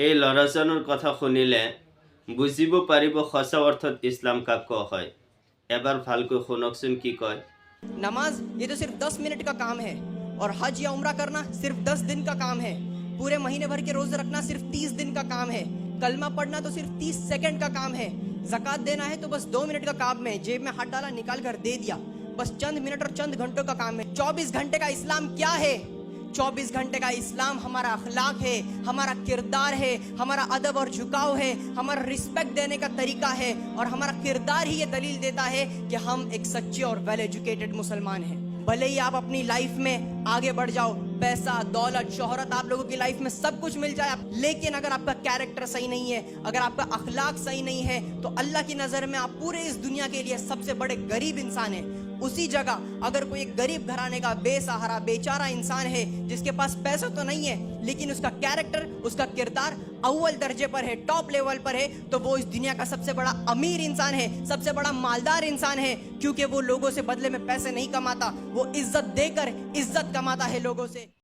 এই ল'ৰাজনৰ কথা শুনিলে বুজিব পাৰিব সঁচা অৰ্থত ইছলাম কাক কোৱা হয়। এবাৰ ভালকৈ শুনকচোন কি কয়। नमाज ये तो सिर्फ 10 मिनट का काम है और हज या उम्रा करना सिर्फ 10 दिन का काम है। पूरे महीने भर के रोजे रखना सिर्फ 30 दिन का काम है। कलमा पढ़ना तो सिर्फ 30 सेकंड का काम है। ज़कात देना है तो बस 2 मिनट का काम है। जेब में हाथ डाला निकाल कर दे दिया, बस चंद मिनट और चंद घंटों का काम है। 24 घंटे का इस्लाम क्या है? 24 घंटे का इस्लाम हमारा अखलाक है, हमारा किरदार है, हमारा अदब और झुकाव है, हमारा रिस्पेक्ट देने का तरीका है और हमारा किरदार ही ये दलील देता है कि हम एक सच्चे और वेल एजुकेटेड मुसलमान हैं। भले ही आप अपनी लाइफ में आगे बढ़ जाओ, पैसा दौलत शोहरत आप लोगों की लाइफ में सब कुछ मिल जाए, लेकिन अगर आपका कैरेक्टर सही नहीं है, अगर आपका अखलाक सही नहीं है, तो अल्लाह की नज़र में आप पूरे इस दुनिया के लिए सबसे बड़े गरीब इंसान हैं। उसी जगह अगर कोई एक गरीब घराने का बेसहारा बेचारा इंसान है जिसके पास पैसा तो नहीं है लेकिन उसका कैरेक्टर उसका किरदार अव्वल दर्जे पर है, टॉप लेवल पर है, तो वो इस दुनिया का सबसे बड़ा अमीर इंसान है, सबसे बड़ा मालदार इंसान है, क्योंकि वो लोगों से बदले में पैसे नहीं कमाता, वो इज्जत देकर इज्जत कमाता है लोगों से।